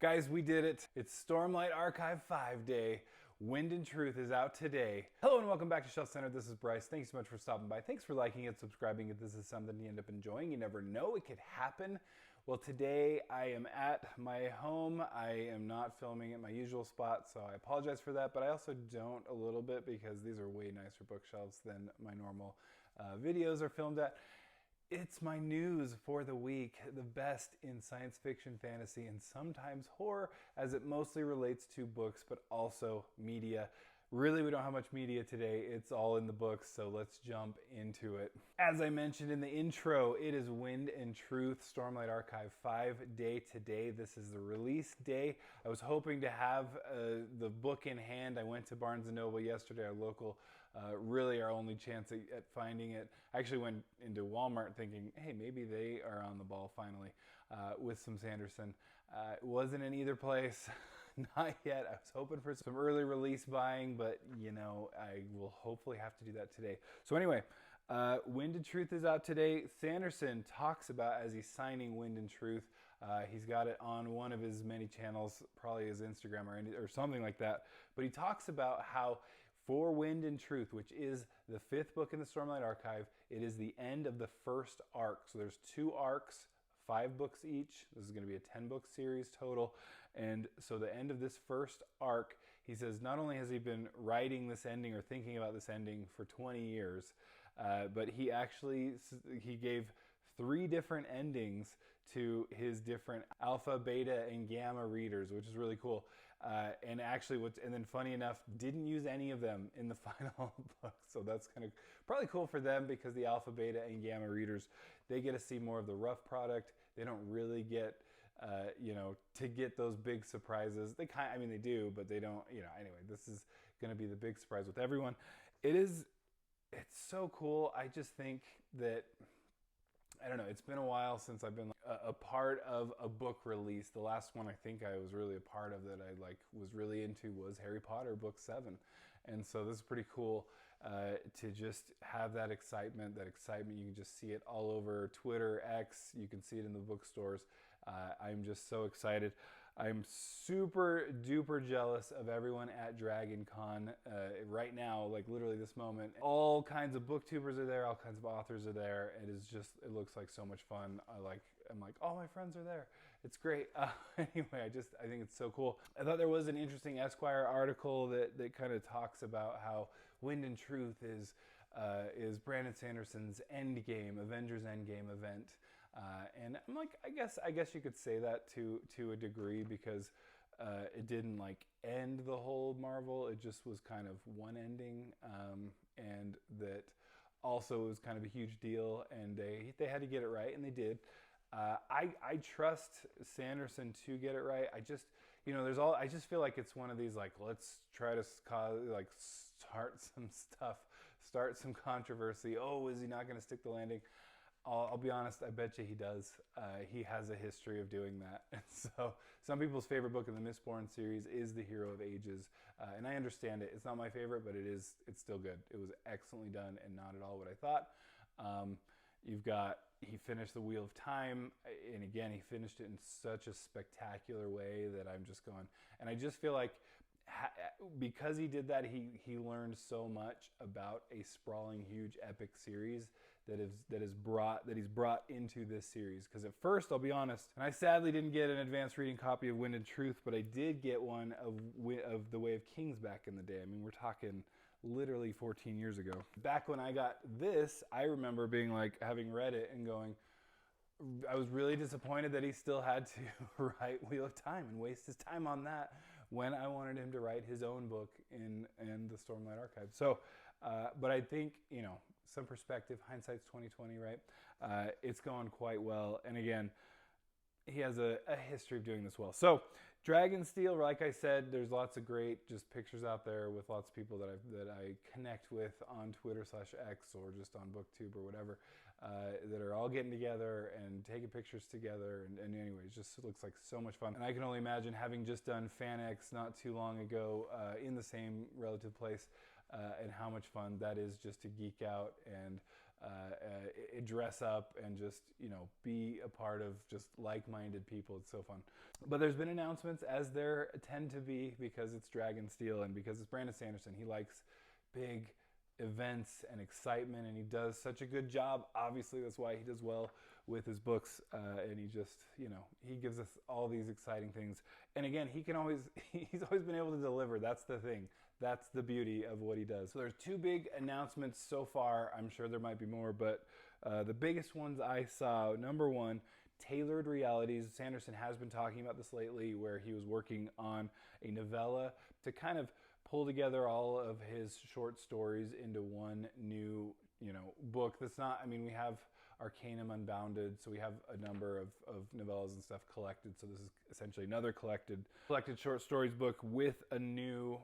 Guys, we did it. It's Stormlight Archive 5 Day. Wind and Truth is out today. Hello and welcome back to Shelf Center. This is Bryce. Thanks so much for stopping by. Thanks for liking it, subscribing if this is something you end up enjoying. You never know, it could happen. Well, today I am at my home. I am not filming at my usual spot, so I apologize for that, but I also don't a little bit because these are way nicer bookshelves than my normal videos are filmed at. It's my news for the week, the best in science fiction, fantasy, and sometimes horror, as it mostly relates to books, but also media. Really, we don't have much media today. It's all in the books, so let's jump into it. As I mentioned in the intro, it is Wind and Truth, Stormlight Archive 5 Day today. This is the release day. I was hoping to have the book in hand. I went to Barnes & Noble yesterday, our local, really our only chance at finding it. I actually went into Walmart thinking, hey, maybe they are on the ball finally with some Sanderson. It wasn't in either place. Not yet. I was hoping for some early release buying, but you know, I will hopefully have to do that today. So anyway, Wind and Truth is out today. Sanderson talks about, as he's signing Wind and Truth, he's got it on one of his many channels, probably his Instagram or something like that, but he talks about how for Wind and Truth, which is the 5th book in the Stormlight Archive, it is the end of the first arc. So there's 2 arcs, 5 books each. This is going to be a 10-book series total. And so the end of this first arc, he says not only has he been writing this ending or thinking about this ending for 20 years, but he gave 3 different endings to his different alpha, beta, and gamma readers, which is really cool. And then funny enough, didn't use any of them in the final book. So that's kind of probably cool for them because the alpha, beta, and gamma readers, they get to see more of the rough product. They don't really get, to get those big surprises. They do, but they don't, anyway, this is going to be the big surprise with everyone. It's so cool. I just think that, I don't know, it's been a while since I've been a part of a book release. The last one I think I was really a part of that I was really into was Harry Potter book 7. And so this is pretty cool to just have that excitement. You can just see it all over Twitter, X, you can see it in the bookstores. I'm just so excited. I'm super duper jealous of everyone at Dragon Con right now, like literally this moment. All kinds of booktubers are there, all kinds of authors are there. It looks like so much fun. I'm like, all my friends are there. It's great. Anyway, I think it's so cool. I thought there was an interesting Esquire article that kind of talks about how Wind and Truth is Brandon Sanderson's Avengers Endgame event. And I'm like, I guess you could say that to a degree because it didn't end the whole Marvel. It just was kind of one ending, and that also was kind of a huge deal. And they had to get it right, and they did. I trust Sanderson to get it right. I just feel like it's one of these let's try to start some stuff, start some controversy. Oh, is he not going to stick the landing? I'll be honest, I bet you he does. He has a history of doing that. And so some people's favorite book in the Mistborn series is The Hero of Ages. And I understand it. It's not my favorite, but it's still good. It was excellently done and not at all what I thought. He finished The Wheel of Time, and again, he finished it in such a spectacular way that I'm just going, and I just feel like because he did that, he learned so much about a sprawling, huge, epic series he's brought into this series. Because at first, I'll be honest, and I sadly didn't get an advanced reading copy of Wind and Truth, but I did get one of The Way of Kings back in the day. I mean, we're talking literally 14 years ago. Back when I got this, I remember being having read it and going, I was really disappointed that he still had to write Wheel of Time and waste his time on that when I wanted him to write his own book in the Stormlight Archive. So, but I think, some perspective, hindsight's 20/20, right? It's going quite well. And again, he has a history of doing this well. So Dragonsteel, like I said, there's lots of great just pictures out there with lots of people that I connect with on Twitter/X or just on booktube or whatever, that are all getting together and taking pictures together. And anyways, just it looks like so much fun. And I can only imagine, having just done FanX not too long ago in the same relative place, and how much fun that is just to geek out and dress up and just, be a part of just like-minded people. It's so fun. But there's been announcements, as there tend to be, because it's Dragonsteel and because it's Brandon Sanderson. He likes big events and excitement, and he does such a good job. Obviously, that's why he does well with his books, and he just, he gives us all these exciting things. And again, he's always been able to deliver. That's the thing. That's the beauty of what he does. So there's two big announcements so far. I'm sure there might be more, but the biggest ones I saw, number one, Tailored Realities. Sanderson has been talking about this lately, where he was working on a novella to kind of pull together all of his short stories into one new, book. That's not, we have Arcanum Unbounded, so we have a number of novellas and stuff collected. So this is essentially another collected short stories book with a new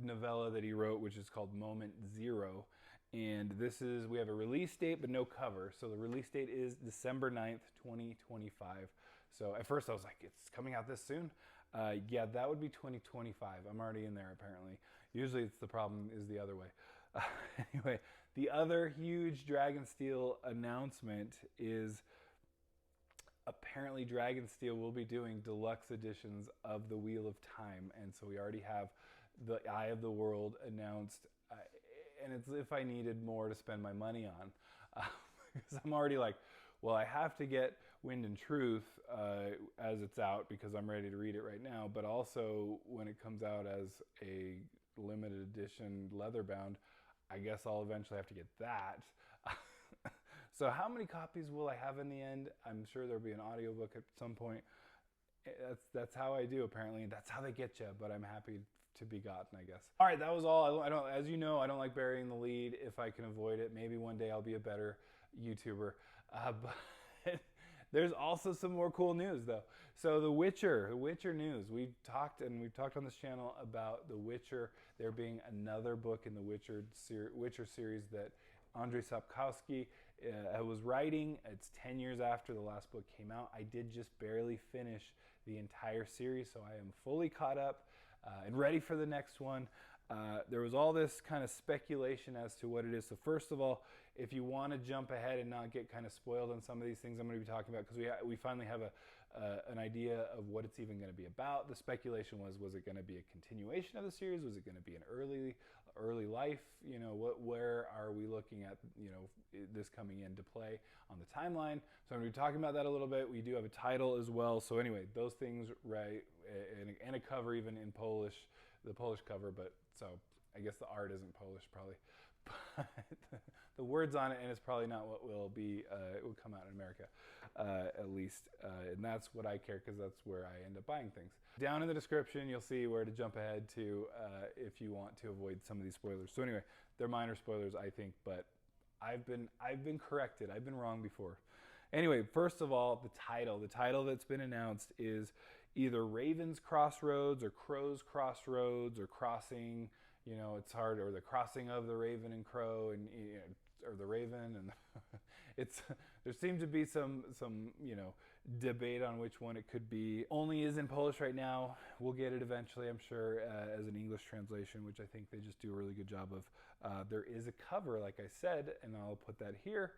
novella that he wrote, which is called Moment Zero. And we have a release date, but no cover. So the release date is December 9th, 2025. So at first I was like, it's coming out this soon? Yeah, that would be 2025. I'm already in there, apparently. Usually it's the problem is the other way. Anyway, the other huge Dragonsteel announcement is apparently Dragonsteel will be doing deluxe editions of The Wheel of Time. And so we already have The Eye of the World announced. And it's if I needed more to spend my money on. Because I'm already like, well, I have to get Wind and Truth as it's out because I'm ready to read it right now. But also when it comes out as a limited edition leatherbound, I guess I'll eventually have to get that. So how many copies will I have in the end? I'm sure there'll be an audiobook at some point. That's how I do, apparently. That's how they get you, but I'm happy to be gotten, I guess. All right, that was all. I don't, as you know, I don't like burying the lead if I can avoid it. Maybe one day I'll be a better YouTuber. But there's also some more cool news, though. So The Witcher news. We've talked on this channel about The Witcher. There being another book in the Witcher series that Andrzej Sapkowski was writing. It's 10 years after the last book came out. I did just barely finish the entire series, so I am fully caught up and ready for the next one. There was all this kind of speculation as to what it is. So first of all, if you want to jump ahead and not get kind of spoiled on some of these things I'm going to be talking about, because we finally have an idea of what it's even going to be about. The speculation was it going to be a continuation of the series? Was it going to be an early life? Where are we looking at, this coming into play on the timeline? So I'm going to be talking about that a little bit. We do have a title as well. So anyway, those things, right, and a cover even in Polish, the Polish cover, but so I guess the art isn't Polish probably, but the words on it, and it's probably not what will be, it will come out in America, at least, and that's what I care, because that's where I end up buying things. Down in the description, you'll see where to jump ahead to if you want to avoid some of these spoilers. So anyway, they're minor spoilers, I think, but I've been corrected. I've been wrong before. Anyway, first of all, the title that's been announced is either Raven's Crossroads or Crow's Crossroads or Crossing, it's hard, or the Crossing of the Raven and Crow, and or the Raven, and there seems to be some debate on which one it could be. Only is in Polish right now. We'll get it eventually, I'm sure, as an English translation, which I think they just do a really good job of. There is a cover, like I said, and I'll put that here.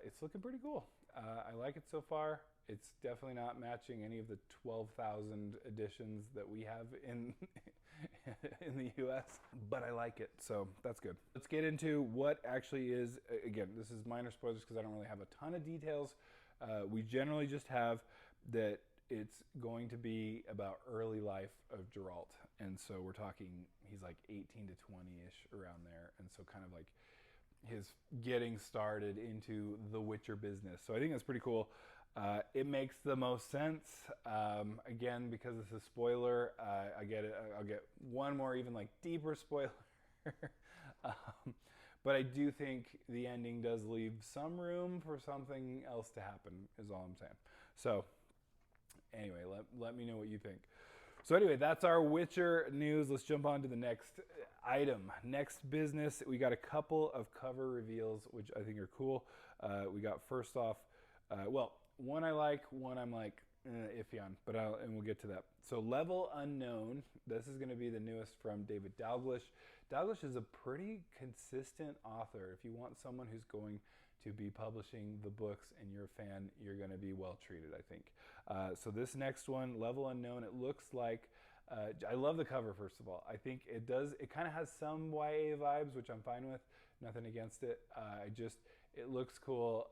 It's looking pretty cool. I like it so far. It's definitely not matching any of the 12,000 editions that we have in the US, but I like it, so that's good. Let's get into what actually is, again, this is minor spoilers because I don't really have a ton of details. We generally just have that it's going to be about early life of Geralt, and so we're talking, he's like 18 to 20-ish around there, and so kind of like his getting started into the Witcher business. So I think that's pretty cool. It makes the most sense. Again, because it's a spoiler, I'll get one more even like deeper spoiler. But I do think the ending does leave some room for something else to happen, is all I'm saying. So anyway, let me know what you think. So anyway, that's our Witcher news. Let's jump on to the next item. Next business, we got a couple of cover reveals, which I think are cool. We got first off, well, one I like, one I'm like, iffy on, but we'll get to that. So Level Unknown, this is going to be the newest from David Dalglish. Dalglish is a pretty consistent author. If you want someone who's going to be publishing the books and you're a fan, you're going to be well treated, I think. So this next one, Level Unknown, it looks like, I love the cover, first of all. I think it kind of has some YA vibes, which I'm fine with. Nothing against it. It looks cool.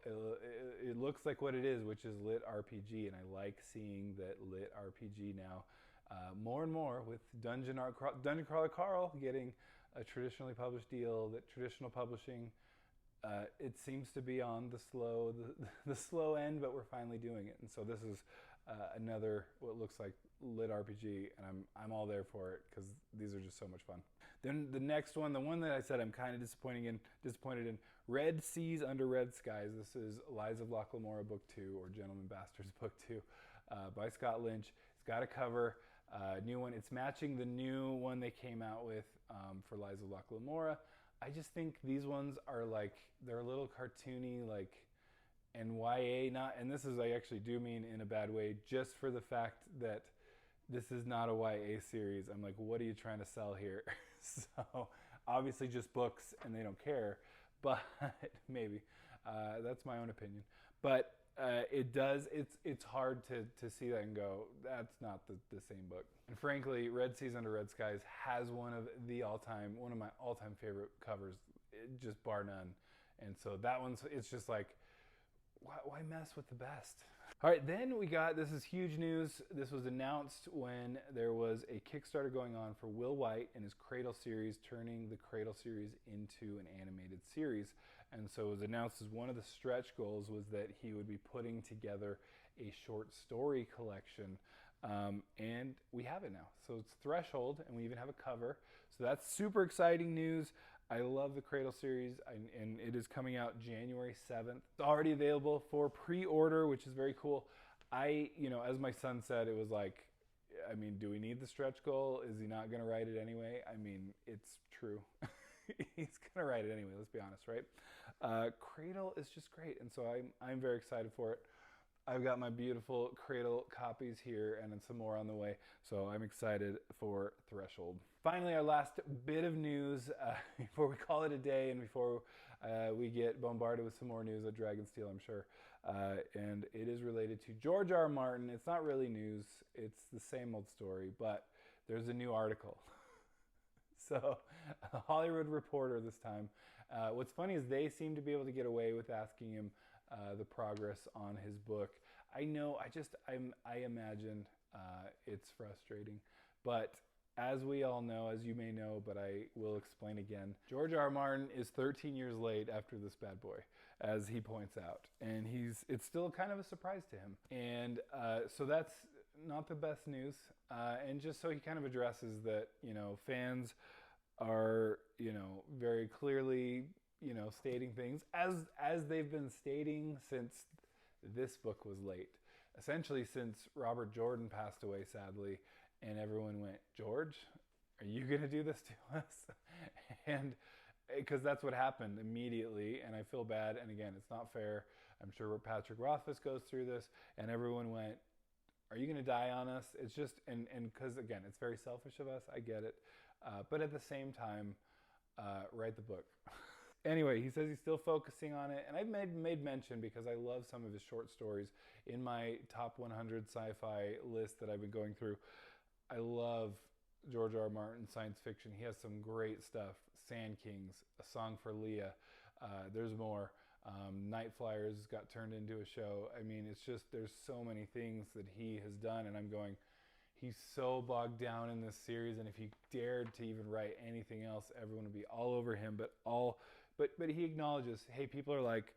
It looks like what it is, which is lit RPG, and I like seeing that lit RPG now more and more, with Dungeon Crawler Carl getting a traditionally published deal. That traditional publishing, it seems to be on the slow end, but we're finally doing it. And so this is another what looks like lit RPG, and I'm all there for it because these are just so much fun. Then the next one, the one that I said I'm kind of disappointed in, Red Seas Under Red Skies. This is Lies of Locke Lamora Book 2, or Gentleman Bastards Book 2, by Scott Lynch. It's got a cover, new one. It's matching the new one they came out with for Lies of Locke Lamora. I just think these ones are like, they're a little cartoony, like, and YA, not, and this is, I actually do mean in a bad way, just for the fact that this is not a YA series. I'm like, what are you trying to sell here? So obviously just books and they don't care, but maybe that's my own opinion. But it's hard to see that and go, that's not the same book. And frankly, Red Seas Under Red Skies has one of my all-time favorite covers, just bar none. And so that one's, it's just like, why mess with the best? All right, then we got, this is huge news. This was announced when there was a Kickstarter going on for Will White and his Cradle series, turning the Cradle series into an animated series. And so it was announced as one of the stretch goals was that he would be putting together a short story collection. And we have it now. So it's Threshold, and we even have a cover. So that's super exciting news. I love the Cradle series, and it is coming out January 7th. It's already available for pre-order, which is very cool. As my son said, it was like, I mean, do we need the stretch goal? Is he not going to write it anyway? I mean, it's true. He's going to write it anyway, let's be honest, right? Cradle is just great, and so I'm very excited for it. I've got my beautiful Cradle copies here and then some more on the way, so I'm excited for Threshold. Finally, our last bit of news before we call it a day and before we get bombarded with some more news of Dragonsteel, I'm sure. And it is related to George R. R. Martin. It's not really news. It's the same old story, but there's a new article. So, a Hollywood Reporter this time. What's funny is they seem to be able to get away with asking him the progress on his book. I know, I imagine it's frustrating, but as we all know, as you may know, but I will explain again, George R. R. Martin is 13 years late after this bad boy, as he points out, and it's still kind of a surprise to him. And so that's not the best news, and just so he kind of addresses that, fans are, very clearly, stating things as they've been stating since this book was late. Essentially since Robert Jordan passed away, sadly, and everyone went, George, are you going to do this to us? And because that's what happened immediately, and I feel bad, and again, it's not fair. I'm sure Patrick Rothfuss goes through this, and everyone went, are you going to die on us? It's just, and because again, it's very selfish of us, I get it. But at the same time, write the book. Anyway, he says he's still focusing on it, and I've made mention because I love some of his short stories in my top 100 sci-fi list that I've been going through. I love George R. R. Martin science fiction. He has some great stuff. Sand Kings, A Song for Leah. There's more. Night Flyers got turned into a show. I mean, it's just, there's so many things that he has done, and I'm going, he's so bogged down in this series, and if he dared to even write anything else, everyone would be all over him. But he acknowledges, hey, people are like,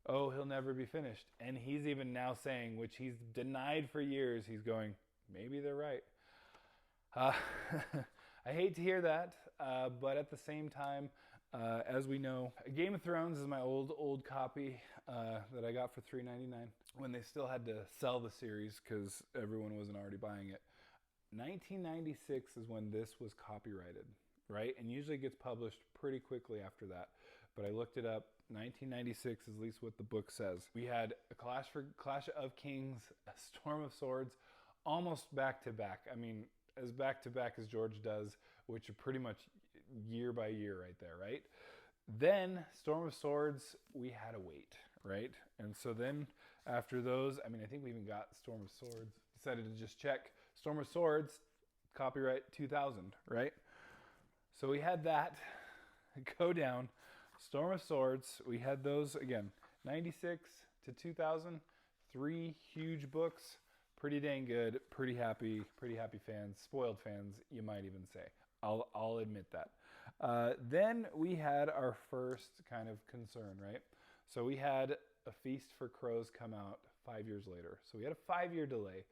oh, he'll never be finished. And he's even now saying, which he's denied for years, he's going, maybe they're right. I hate to hear that, but at the same time, as we know, Game of Thrones is my old copy that I got for $3.99 when they still had to sell the series because everyone wasn't already buying it. 1996 is when this was copyrighted, right? And usually it gets published pretty quickly after that. But I looked it up, 1996 is at least what the book says. We had a Clash of Kings, a Storm of Swords, almost back to back. I mean, as back to back as George does, which are pretty much year by year right there, right? Then Storm of Swords, we had to wait, right? And so then after those, I mean, I think we even got Storm of Swords. Decided to just check Storm of Swords, copyright 2000, right? So we had that go down. Storm of Swords, we had those again, 96 to 2000, 3 huge books, pretty dang good, pretty happy fans, spoiled fans, you might even say. I'll admit that. Then we had our first kind of concern, right? So we had A Feast for Crows come out 5 years later. So we had a 5-year delay.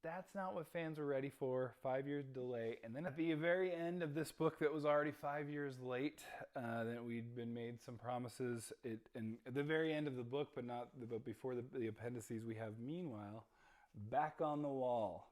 That's not what fans were ready for, 5 years delay. And then at the very end of this book that was already 5 years late, that we'd been made some promises. And at the very end of the book, but before the appendices, we have Meanwhile, Back on the Wall.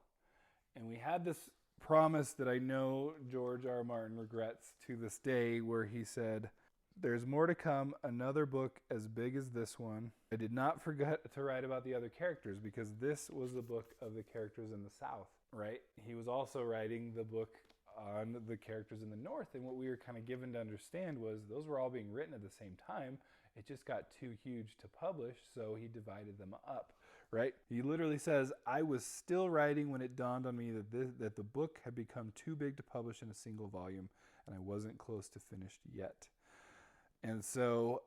And we had this promise that I know George R. R. Martin regrets to this day, where he said, "There's more to come, another book as big as this one. I did not forget to write about the other characters," because this was the book of the characters in the South, right? He was also writing the book on the characters in the North, and what we were kind of given to understand was those were all being written at the same time. It just got too huge to publish, so he divided them up, right? He literally says, "I was still writing when it dawned on me that the book had become too big to publish in a single volume, and I wasn't close to finished yet." And so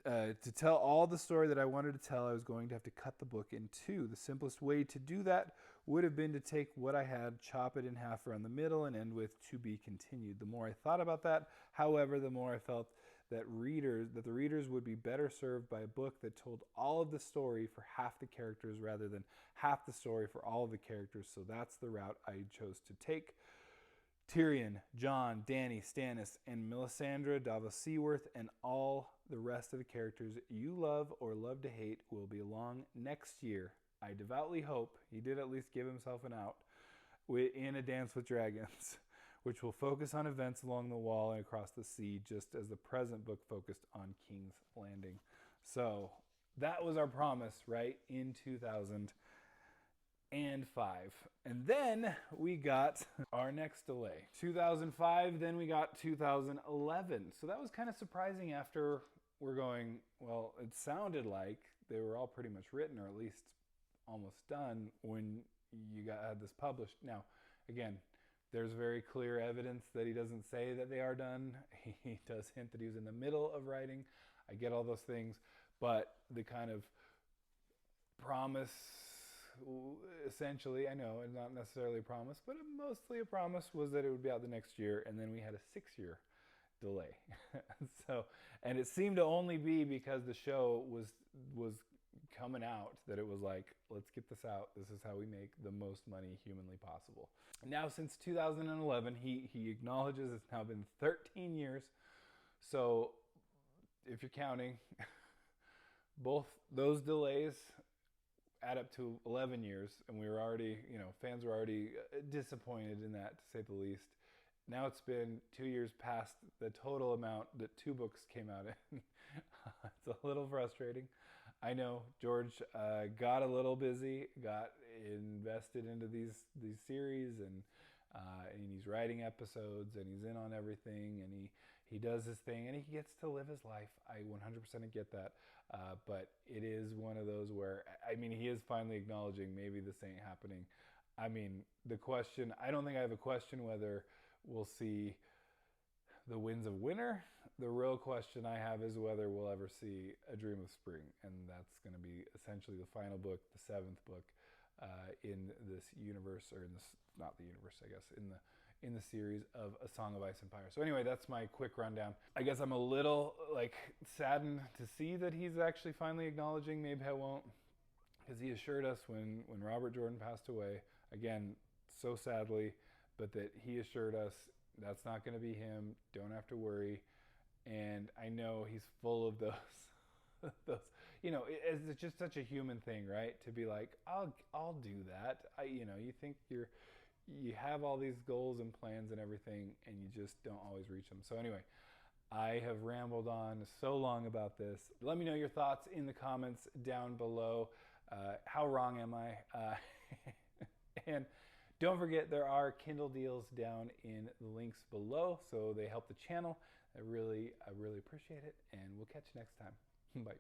to tell all the story that I wanted to tell, I was going to have to cut the book in two. The simplest way to do that would have been to take what I had, chop it in half around the middle, and end with "to be continued." The more I thought about that, however, the more I felt that the readers would be better served by a book that told all of the story for half the characters rather than half the story for all of the characters. So that's the route I chose to take. Tyrion, Jon, Dany, Stannis, and Melisandre, Davos Seaworth, and all the rest of the characters you love or love to hate will be along next year. I devoutly hope he did at least give himself an out in A Dance with Dragons, which will focus on events along the wall and across the sea, just as the present book focused on King's Landing. So that was our promise, right, in 2005. And then we got our next delay. 2005, then we got 2011. So that was kind of surprising after we're going, well, it sounded like they were all pretty much written, or at least almost done, when you had this published. Now, again, there's very clear evidence that he doesn't say that they are done. He does hint that he was in the middle of writing. I get all those things, but the kind of promise, essentially, I know it's not necessarily a promise, but mostly a promise, was that it would be out the next year, and then we had a 6-year delay. And it seemed to only be because the show was coming out that it was like, let's get this out. This is how we make the most money humanly possible. Now, since 2011, he acknowledges it's now been 13 years. So if you're counting, both those delays add up to 11 years, and we were already, fans were already disappointed in that, to say the least. Now it's been 2 years past the total amount that 2 books came out in. It's a little frustrating. I know George got a little busy, got invested into these series, and he's writing episodes, and he's in on everything, and he does his thing, and he gets to live his life. I 100% get that, but it is one of those where, he is finally acknowledging maybe this ain't happening. The question, I don't think I have a question whether we'll see the Winds of Winter. The real question I have is whether we'll ever see A Dream of Spring, and that's going to be essentially the final book, the 7th book in this universe, or in this, not the universe, I guess, in the series of A Song of Ice and Fire. So anyway, that's my quick rundown. I guess I'm a little saddened to see that he's actually finally acknowledging. Maybe I won't, because he assured us when Robert Jordan passed away, again, so sadly, but that he assured us that's not going to be him. Don't have to worry. And I know he's full of those, it's just such a human thing, right? To be like, I'll do that. You think you have all these goals and plans and everything, and you just don't always reach them. So anyway, I have rambled on so long about this. Let me know your thoughts in the comments down below. How wrong am I? And don't forget, there are Kindle deals down in the links below, so they help the channel. I really appreciate it, and we'll catch you next time. Bye.